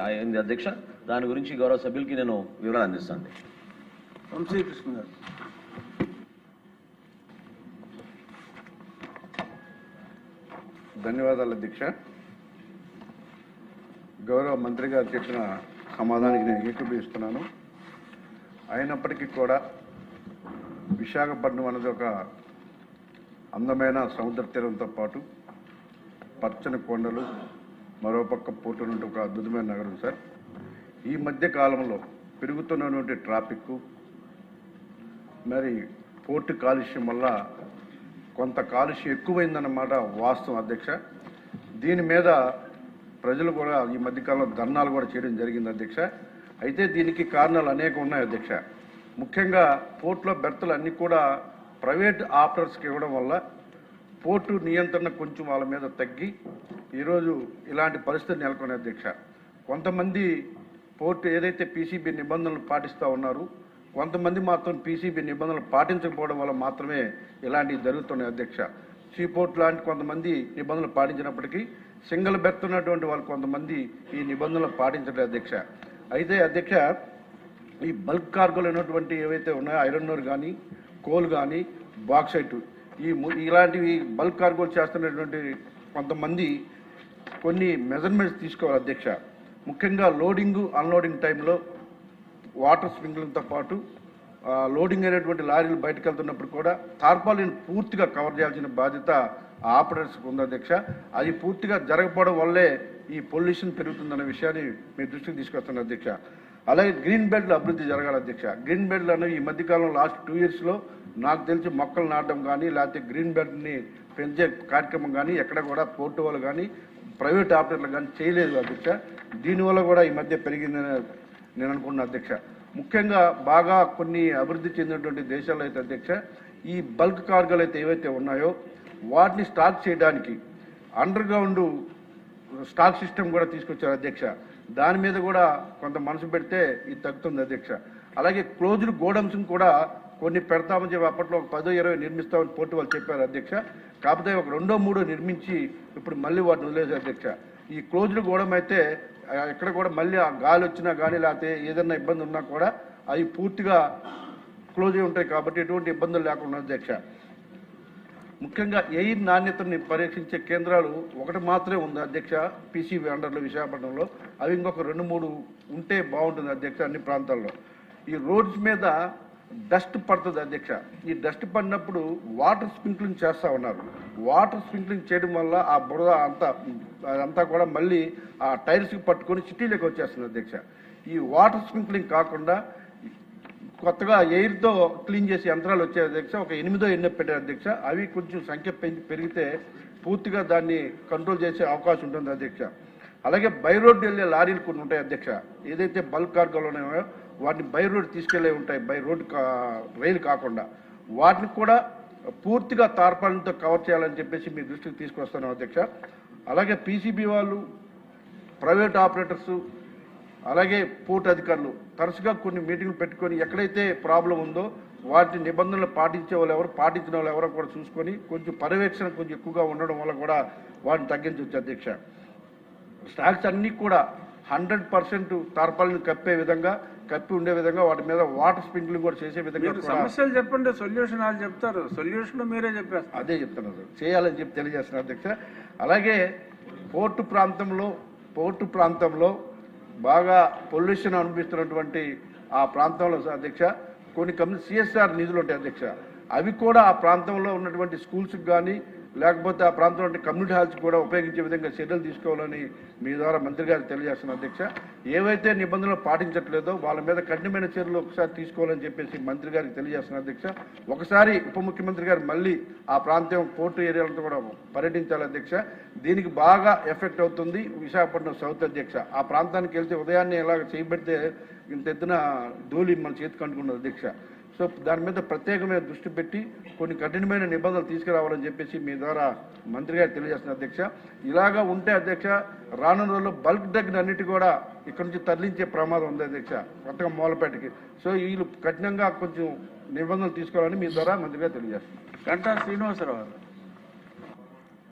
అయింది అధ్యక్ష. దాని గురించి గౌరవ సభ్యులకి నేను వివరణ అందిస్తాను. వంశీకృష్ణ గారు. ధన్యవాదాలు అధ్యక్ష. గౌరవ మంత్రి గారు చెప్పిన సమాధానానికి నేను ఏకీభవిస్తున్నాను. అయినప్పటికీ కూడా విశాఖపట్నం అనేది ఒక అందమైన సముద్ర తీరంతో పాటు పచ్చని కొండలు, మరోపక్క పోర్టు నుండి ఒక అద్భుతమైన నగరం సార్. ఈ మధ్య కాలంలో పెరుగుతున్నటువంటి ట్రాఫిక్, మరి పోర్టు కాలుష్యం వల్ల కొంత కాలుష్యం ఎక్కువైందన్నమాట వాస్తవం అధ్యక్ష. దీని మీద ప్రజలు కూడా ఈ మధ్యకాలంలో ధర్నాలు కూడా చేయడం జరిగింది అధ్యక్ష. అయితే దీనికి కారణాలు అనేక ఉన్నాయి అధ్యక్ష. ముఖ్యంగా పోర్టులో బెర్తులు అన్నీ కూడా ప్రైవేట్ ఆపరేటర్స్కి ఇవ్వడం వల్ల పోర్టు నియంత్రణ కొంచెం వాళ్ళ మీద తగ్గి ఈరోజు ఇలాంటి పరిస్థితి నెలకొనే అధ్యక్ష. కొంతమంది పోర్టు ఏదైతే పీసీబీ నిబంధనలు పాటిస్తూ ఉన్నారు, కొంతమంది మాత్రం పీసీబీ నిబంధనలు పాటించకపోవడం వల్ల మాత్రమే ఇలాంటివి జరుగుతున్నాయి అధ్యక్ష. సీపోర్ట్ లాంటి కొంతమంది నిబంధనలు పాటించినప్పటికీ సింగిల్ బెర్త్ ఉన్నటువంటి వాళ్ళు కొంతమంది ఈ నిబంధనలు పాటించట్లేదు అధ్యక్ష. అయితే అధ్యక్ష, ఈ బల్క్ కార్గోలు అయినటువంటి ఏవైతే ఉన్నాయో ఐరన్ ఓర్ కానీ, కోల్ కానీ, బాక్సైట్, ఇలాంటివి బల్క్ కార్గోలు చేస్తున్నటువంటి కొంతమంది కొన్ని మెజర్మెంట్స్ తీసుకోవాలి అధ్యక్ష. ముఖ్యంగా లోడింగు అన్లోడింగ్ టైంలో వాటర్ స్ప్రింక్లర్తో పాటు లోడింగ్ అయినటువంటి లారీలు బయటకు వెళ్తున్నప్పుడు కూడా టార్పాలిన్ పూర్తిగా కవర్ చేయాల్సిన బాధ్యత ఆపరేటర్స్కి ఉంది అధ్యక్ష. అది పూర్తిగా జరగకపోవడం వల్లే ఈ పొల్యూషన్ పెరుగుతుందన్న విషయాన్ని మీ దృష్టికి తీసుకొస్తాను అధ్యక్ష. అలాగే గ్రీన్ బెల్ట్లు అభివృద్ధి జరగాలి అధ్యక్ష. గ్రీన్ బెల్ట్లు అనేవి ఈ మధ్యకాలంలో లాస్ట్ 2 yearsలో నాకు తెలిసి మొక్కలు నాటడం కానీ, లేకపోతే గ్రీన్ బెల్ట్ని పెంచే కార్యక్రమం కానీ ఎక్కడ కూడా పోర్టు వాళ్ళు కానీ ప్రైవేట్ ఆపరేటర్లు కానీ చేయలేదు అధ్యక్ష. దీనివల్ల కూడా ఈ మధ్య పెరిగిందని నేను అనుకున్నాను అధ్యక్ష. ముఖ్యంగా బాగా కొన్ని అభివృద్ధి చెందినటువంటి దేశాల్లో అయితే అధ్యక్ష, ఈ బల్క్ కార్గోలు అయితే ఏవైతే ఉన్నాయో వాటిని స్టాక్ చేయడానికి అండర్ గ్రౌండ్ స్టాక్ సిస్టమ్ కూడా తీసుకొచ్చారు అధ్యక్ష. దాని మీద కూడా కొంత మనసు పెడితే ఇది తగ్గుతుంది అధ్యక్ష. అలాగే క్లోజ్డ్ గోడమ్స్ కూడా కొన్ని పెడతామని చెప్పి అప్పట్లో ఒక 10-20 నిర్మిస్తామని పోర్టు వాళ్ళు చెప్పారు అధ్యక్ష. కాకపోతే ఒక 2-3 నిర్మించి ఇప్పుడు మళ్ళీ వాటిని వదిలేశారు అధ్యక్ష. ఈ క్లోజ్డ్ గోడమ్ అయితే ఎక్కడ కూడా మళ్ళీ ఆ గాలి వచ్చినా కానీ లేకపోతే ఏదైనా ఇబ్బంది ఉన్నా కూడా అవి పూర్తిగా క్లోజ్ అయి ఉంటాయి కాబట్టి ఎటువంటి ఇబ్బందులు లేకుండా అధ్యక్ష. ముఖ్యంగా ఎయిర్ నాణ్యతని పరీక్షించే కేంద్రాలు ఒకటి మాత్రమే ఉంది అధ్యక్ష పీసీబీ అండర్లో విశాఖపట్నంలో. అవి ఇంకొక 2-3 ఉంటే బాగుంటుంది అధ్యక్ష అన్ని ప్రాంతాల్లో. ఈ రోడ్స్ మీద డస్ట్ పడుతుంది అధ్యక్ష. ఈ డస్ట్ పడినప్పుడు వాటర్ స్ప్రింక్లింగ్ చేస్తూ ఉన్నారు. వాటర్ స్ప్రింక్లింగ్ చేయడం వల్ల ఆ బురద అంతా కూడా మళ్ళీ ఆ టైర్స్కి పట్టుకొని సిటీలోకి వచ్చేస్తుంది అధ్యక్ష. ఈ వాటర్ స్ప్రింక్లింగ్ కాకుండా కొత్తగా ఎయిర్తో క్లీన్ చేసే యంత్రాలు వచ్చాయి అధ్యక్ష. ఒక 8 ఎన్నో పెట్టారు అధ్యక్ష. అవి కొంచెం సంఖ్య పెరిగితే పూర్తిగా దాన్ని కంట్రోల్ చేసే అవకాశం ఉంటుంది అధ్యక్ష. అలాగే బై రోడ్ వెళ్ళే లారీలు కొన్ని ఉంటాయి అధ్యక్ష. ఏదైతే బల్క్ కార్గోలు ఉన్నాయో వాటిని బై రోడ్ తీసుకెళ్లే ఉంటాయి, బై రోడ్ రైలు కాకుండా వాటిని కూడా పూర్తిగా తార్పాలతో కవర్ చేయాలని చెప్పేసి మీ దృష్టికి తీసుకొస్తాను అధ్యక్ష. అలాగే పీసీబీ వాళ్ళు, ప్రైవేట్ ఆపరేటర్సు, అలాగే పోర్టు అధికారులు తరచుగా కొన్ని మీటింగ్లు పెట్టుకొని ఎక్కడైతే ప్రాబ్లం ఉందో వాటి నిబంధనలు పాటించే వాళ్ళు ఎవరు, పాటించిన వాళ్ళు ఎవరో కూడా చూసుకొని కొంచెం పర్యవేక్షణ కొంచెం ఎక్కువగా ఉండడం వల్ల కూడా వాటిని తగ్గించవచ్చు అధ్యక్ష. స్టాక్స్ అన్నీ కూడా 100% తార్పాలను కప్పి ఉండే విధంగా వాటి మీద వాటర్ స్ప్రింక్లింగ్ కూడా చేసే విధంగా సమస్యలు చెప్పండి, సొల్యూషన్ వాళ్ళు చెప్తారు. సొల్యూషన్ మీరే చెప్పేస్తారు. అదే చెప్తున్నారు, చేయాలని చెప్పి తెలియజేస్తున్నారు అధ్యక్ష. అలాగే పోర్టు ప్రాంతంలో బాగా పొల్యూషన్ అనిపిస్తున్నటువంటి ఆ ప్రాంతంలో అధ్యక్ష కొన్ని కంపెనీ సిఎస్ఆర్ నిధులు ఉంటాయి అధ్యక్ష. అవి కూడా ఆ ప్రాంతంలో ఉన్నటువంటి స్కూల్స్కి కానీ లేకపోతే ఆ ప్రాంతంలో కమ్యూనిటీ హాల్స్ కూడా ఉపయోగించే విధంగా చర్యలు తీసుకోవాలని మీ ద్వారా మంత్రి గారికి తెలియజేస్తున్నారు అధ్యక్ష. ఏవైతే నిబంధనలు పాటించట్లేదో వాళ్ళ మీద కఠినమైన చర్యలు ఒకసారి తీసుకోవాలని చెప్పేసి మంత్రి గారికి తెలియజేస్తున్నారు అధ్యక్ష. ఒకసారి ఉప ముఖ్యమంత్రి గారు మళ్ళీ ఆ ప్రాంతం పోర్టు ఏరియాలతో కూడా పర్యటించాలి అధ్యక్ష. దీనికి బాగా ఎఫెక్ట్ అవుతుంది విశాఖపట్నం సౌత్ అధ్యక్ష. ఆ ప్రాంతానికి వెళ్తే ఉదయాన్నే ఎలాగ చేయబెడితే ఇంత ఎత్తున ధూళి మన చేతికి అంటుకున్నది అధ్యక్ష. సో దాని మీద ప్రత్యేకమైన దృష్టి పెట్టి కొన్ని కఠినమైన నిబంధనలు తీసుకురావాలని చెప్పేసి మీ ద్వారా మంత్రి గారు తెలియజేస్తున్నారు అధ్యక్ష. ఇలాగా ఉంటే అధ్యక్ష రానున్న రోజుల్లో బల్క్ డ్రగ్ అన్నిటి కూడా ఇక్కడ నుంచి తరలించే ప్రమాదం ఉంది అధ్యక్ష, కొత్తగా మూలపేటకి. సో వీళ్ళు కఠినంగా కొంచెం నిబంధనలు తీసుకోవాలని మీ ద్వారా మంత్రి గారు తెలియజేస్తున్నారు. గంటా శ్రీనివాసరావు.